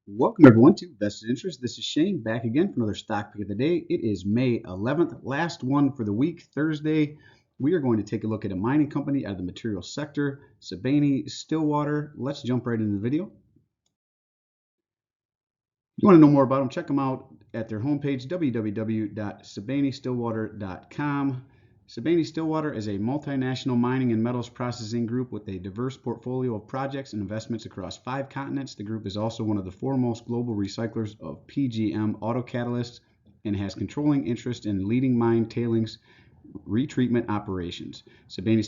Welcome everyone to Vested Interest. This is Shane back again for another stock pick of the day. It is May 11th, last one for the week, Thursday. We are going to take a look at a mining company out of the materials sector, Sibanye Stillwater. Let's jump right into the video. If you want to know more about them, check them out at their homepage, www.sibanystillwater.com. Sibanye Stillwater is a multinational mining and metals processing group with a diverse portfolio of projects and investments across 5 continents. The group is also one of the foremost global recyclers of PGM auto catalysts and has controlling interest in leading mine tailings retreatment operations. Sibanye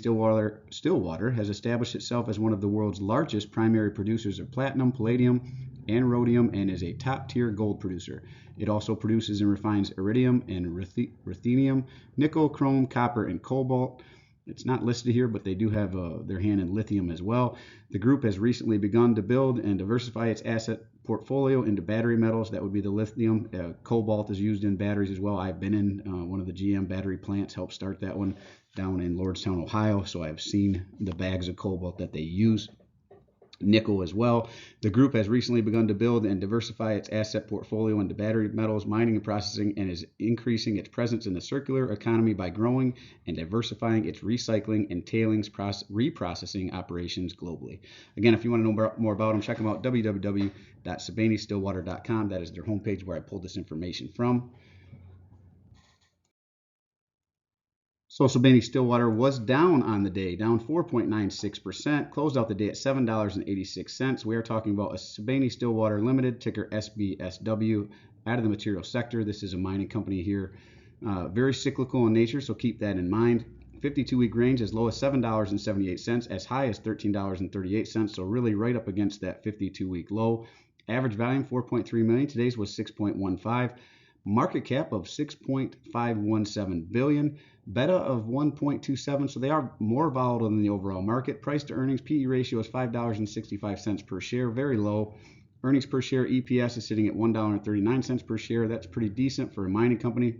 Stillwater has established itself as one of the world's largest primary producers of platinum, palladium, and rhodium, and is a top-tier gold producer. It also produces and refines iridium and ruthenium, nickel, chrome, copper, and cobalt. It's not listed here, but they do have their hand in lithium as well. The group has recently begun to build and diversify its asset portfolio into battery metals. That would be the lithium. Cobalt is used in batteries as well. I've been in one of the GM battery plants, helped start that one down in Lordstown, Ohio, so I've seen the bags of cobalt that they use. Nickel as well. The group has recently begun to build and diversify its asset portfolio into battery metals, mining, and processing, and is increasing its presence in the circular economy by growing and diversifying its recycling and tailings reprocessing operations globally. Again, if you want to know more about them, check them out, www.sibanystillwater.com. That is their homepage where I pulled this information from. So Sibanye Stillwater was down on the day, down 4.96%, closed out the day at $7.86. We are talking about a Sibanye Stillwater Limited, ticker SBSW, out of the material sector. This is a mining company here, very cyclical in nature, so keep that in mind. 52-week range as low as $7.78, as high as $13.38, so really right up against that 52-week low. Average volume 4.3 million. Today's was 6.15. Market cap of 6.517 billion. Beta of 1.27, so they are more volatile than the overall market. Price to earnings, PE ratio is $5.65 per share, very low. Earnings per share, EPS, is sitting at $1.39 per share. That's pretty decent for a mining company.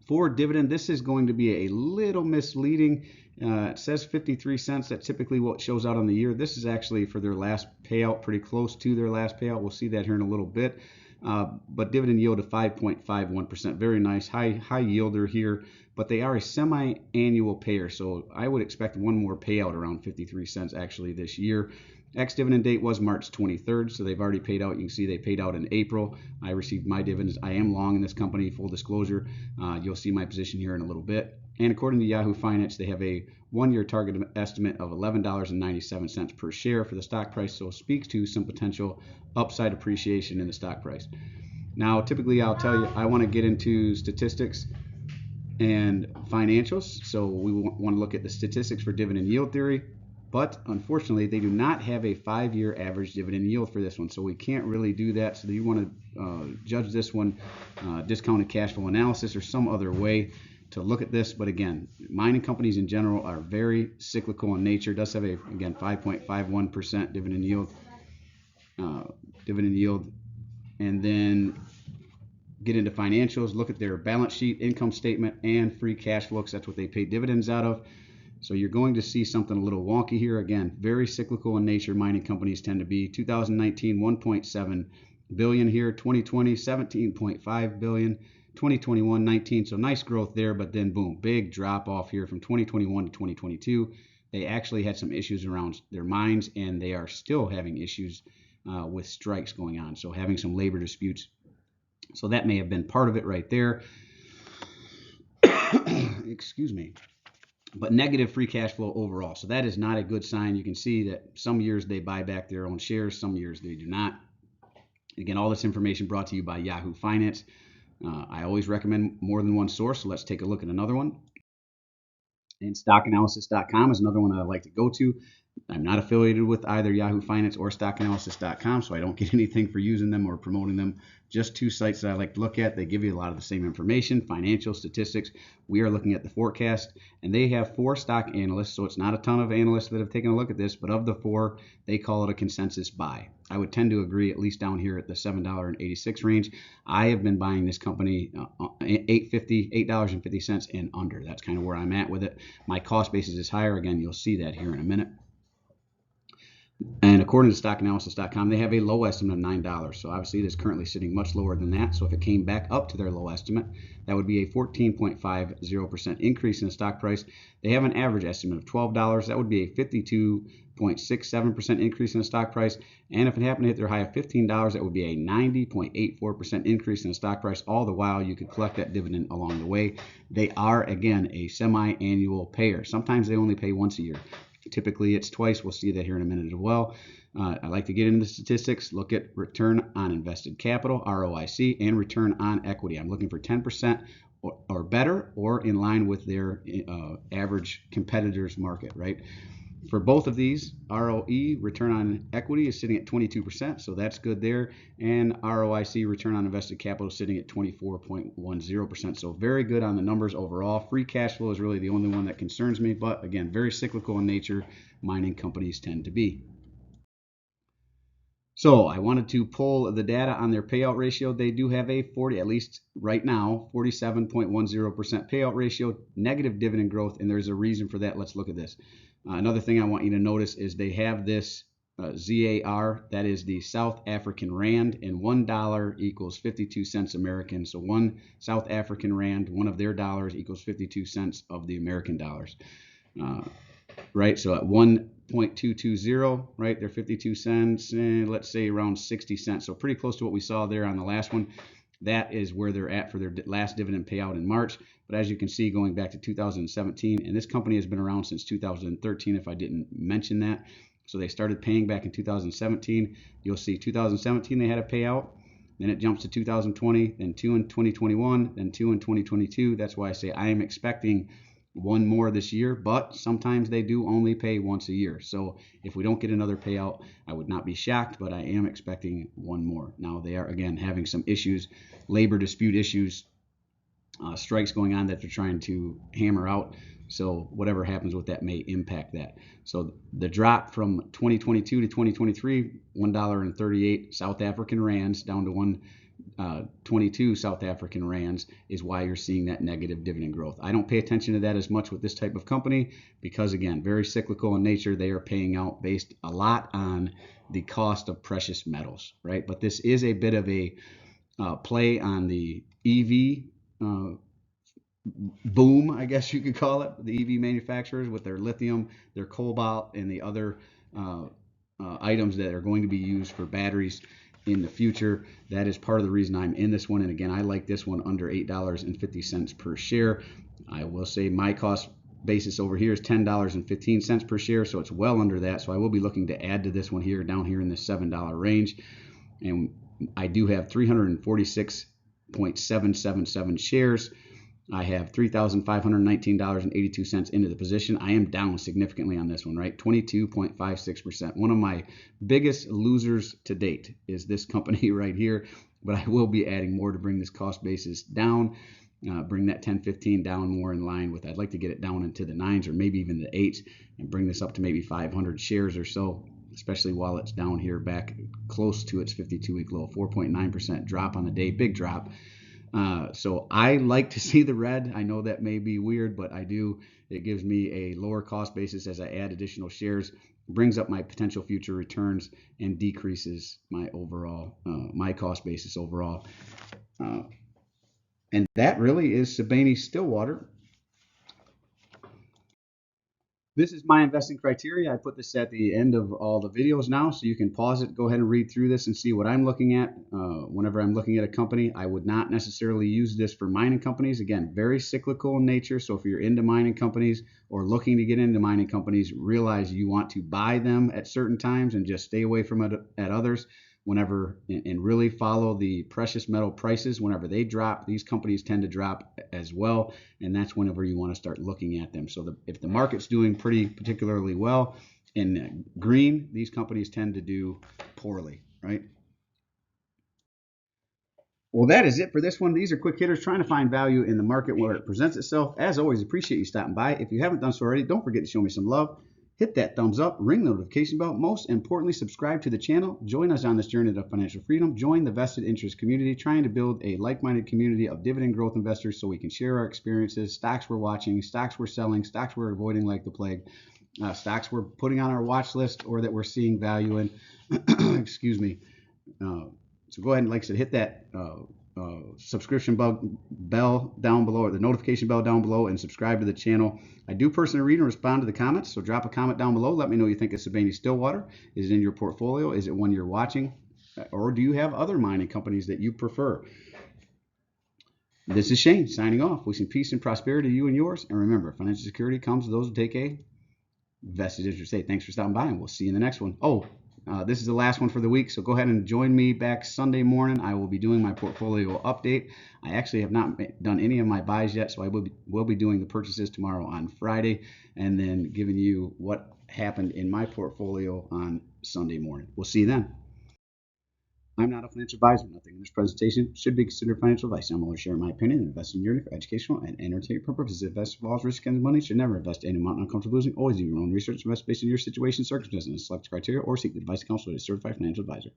For dividend, this is going to be a little misleading. It says 53 cents. That's typically what shows out on the year. This is actually for their last payout, pretty close to their last payout. We'll see that here in a little bit. But dividend yield of 5.51%, very nice, high yielder here, but they are a semi-annual payer, so I would expect one more payout around 53 cents actually this year. Ex-dividend date was March 23rd, so they've already paid out. You can see they paid out in April. I received my dividends. I am long in this company, full disclosure. You'll see my position here in a little bit. And according to Yahoo Finance, they have a one-year target estimate of $11.97 per share for the stock price, so it speaks to some potential upside appreciation in the stock price. Now, typically I'll tell you, I want to get into statistics and financials, so we want to look at the statistics for dividend yield theory, but unfortunately they do not have a 5-year average dividend yield for this one, so we can't really do that. So you want to judge this one discounted cash flow analysis or some other way to look at this. But again, mining companies in general are very cyclical in nature. It does have a, again, 5.51% dividend yield, and then get into financials, look at their balance sheet, income statement, and free cash flow, because that's what they pay dividends out of. So you're going to see something a little wonky here. Again, very cyclical in nature, mining companies tend to be. 2019, 1.7 billion here. 2020, 17.5 billion. 2021, 19. So nice growth there, but then boom, big drop off here from 2021 to 2022. They actually had some issues around their mines, and they are still having issues with strikes going on. So having some labor disputes. So that may have been part of it right there. Excuse me. But negative free cash flow overall. So that is not a good sign. You can see that some years they buy back their own shares, some years they do not. Again, all this information brought to you by Yahoo Finance. I always recommend more than one source, so let's take a look at another one. And stockanalysis.com is another one that I like to go to. I'm not affiliated with either Yahoo Finance or stockanalysis.com, so I don't get anything for using them or promoting them. Just two sites that I like to look at. They give you a lot of the same information, financial statistics. We are looking at the forecast, and they have 4 stock analysts, so it's not a ton of analysts that have taken a look at this, but of the 4, they call it a consensus buy. I would tend to agree, at least down here at the $7.86 range. I have been buying this company $8.50 and under. That's kind of where I'm at with it. My cost basis is higher. Again, you'll see that here in a minute. And according to stockanalysis.com, they have a low estimate of $9. So obviously it is currently sitting much lower than that. So if it came back up to their low estimate, that would be a 14.50% increase in the stock price. They have an average estimate of $12. That would be a 52.67% increase in the stock price. And if it happened to hit their high of $15, that would be a 90.84% increase in the stock price. All the while, you could collect that dividend along the way. They are, again, a semi-annual payer. Sometimes they only pay once a year. Typically, it's twice. We'll see that here in a minute as well. I like to get into the statistics, look at return on invested capital, ROIC, and return on equity. I'm looking for 10% or better, or in line with their average competitors' market, right? For both of these, ROE, return on equity, is sitting at 22%, so that's good there. And ROIC, return on invested capital, is sitting at 24.10%. So very good on the numbers overall. Free cash flow is really the only one that concerns me, but again, very cyclical in nature, mining companies tend to be. So I wanted to pull the data on their payout ratio. They do have a 40, at least right now, 47.10% payout ratio, negative dividend growth, and there's a reason for that. Let's look at this. Another thing I want you to notice is they have this ZAR, that is the South African Rand, and $1 equals 52 cents American. So one South African Rand, one of their dollars, equals 52 cents of the American dollars. Right, so at 1.220, right, they're 52 cents, and let's say around 60 cents. So pretty close to what we saw there on the last one. That is where they're at for their last dividend payout in March. But as you can see, going back to 2017, and this company has been around since 2013, if I didn't mention that. So they started paying back in 2017. You'll see 2017 they had a payout. Then it jumps to 2020, then 2 in 2021, then 2 in 2022. That's why I say I am expecting one more this year, but sometimes they do only pay once a year. So if we don't get another payout, I would not be shocked, but I am expecting one more. Now they are, again, having some issues, labor dispute issues, strikes going on that they're trying to hammer out. So whatever happens with that may impact that. So the drop from 2022 to 2023, $1.38 South African rands down to 1.22 South African rands is why you're seeing that negative dividend growth. I don't pay attention to that as much with this type of company because, again, very cyclical in nature. They are paying out based a lot on the cost of precious metals, right? But this is a bit of a play on the EV boom, I guess you could call it, the EV manufacturers with their lithium, their cobalt, and the other items that are going to be used for batteries in the future. That is part of the reason I'm in this one. And again, I like this one under $8.50 per share. I will say my cost basis over here is $10.15 per share, so it's well under that. So I will be looking to add to this one here, down here in the $7 range. And I do have 346.777 shares. I have $3,519.82 into the position. I am down significantly on this one, right? 22.56%. One of my biggest losers to date is this company right here, but I will be adding more to bring this cost basis down, bring that 1015 down more in line with, I'd like to get it down into the 9s or maybe even the 8s and bring this up to maybe 500 shares or so, especially while it's down here back close to its 52-week low. 4.9% drop on the day, big drop. So I like to see the red. I know that may be weird, but I do. It gives me a lower cost basis as I add additional shares, brings up my potential future returns, and decreases my overall my cost basis overall. And that really is Sibanye Stillwater. This is my investing criteria. I put this at the end of all the videos now, so you can pause it, go ahead and read through this and see what I'm looking at. Whenever I'm looking at a company, I would not necessarily use this for mining companies. Again, very cyclical in nature, so if you're into mining companies or looking to get into mining companies, realize you want to buy them at certain times and just stay away from it at others. Whenever, and really follow the precious metal prices. Whenever they drop, these companies tend to drop as well, and that's whenever you want to start looking at them. So if the market's doing pretty particularly well in green, these companies tend to do poorly, right? Well, that is it for this one. These are quick hitters trying to find value in the market where it presents itself. As always, appreciate you stopping by. If you haven't done so already, don't forget to show me some love. Hit that thumbs up, ring the notification bell. Most importantly, subscribe to the channel. Join us on this journey to financial freedom. Join the vested interest community, trying to build a like-minded community of dividend growth investors so we can share our experiences, stocks we're watching, stocks we're selling, stocks we're avoiding like the plague. stocks we're putting on our watch list or that we're seeing value in. Excuse me. So go ahead and, like I said, hit that subscription bell down below, or the notification bell down below, and subscribe to the channel. I do personally read and respond to the comments, so drop a comment down below. Let me know what you think of Sibanye Stillwater. Is it in your portfolio? Is it one you're watching? Or do you have other mining companies that you prefer? This is Shane signing off. Wishing peace and prosperity to you and yours. And remember, financial security comes to those who take a vested interest. Hey, thanks for stopping by, and we'll see you in the next one. This is the last one for the week, so go ahead and join me back Sunday morning. I will be doing my portfolio update. I actually have not done any of my buys yet, so I will be doing the purchases tomorrow on Friday, and then giving you what happened in my portfolio on Sunday morning. We'll see you then. I'm not a financial advisor. Nothing in this presentation should be considered financial advice. I'm only sharing my opinion and investing in for educational and entertainment purposes. Invest involves risk and money. Should never invest any amount uncomfortable losing. Always do your own research. Invest based on your situation, circumstances, and select criteria, or seek the advice and counsel of a certified financial advisor.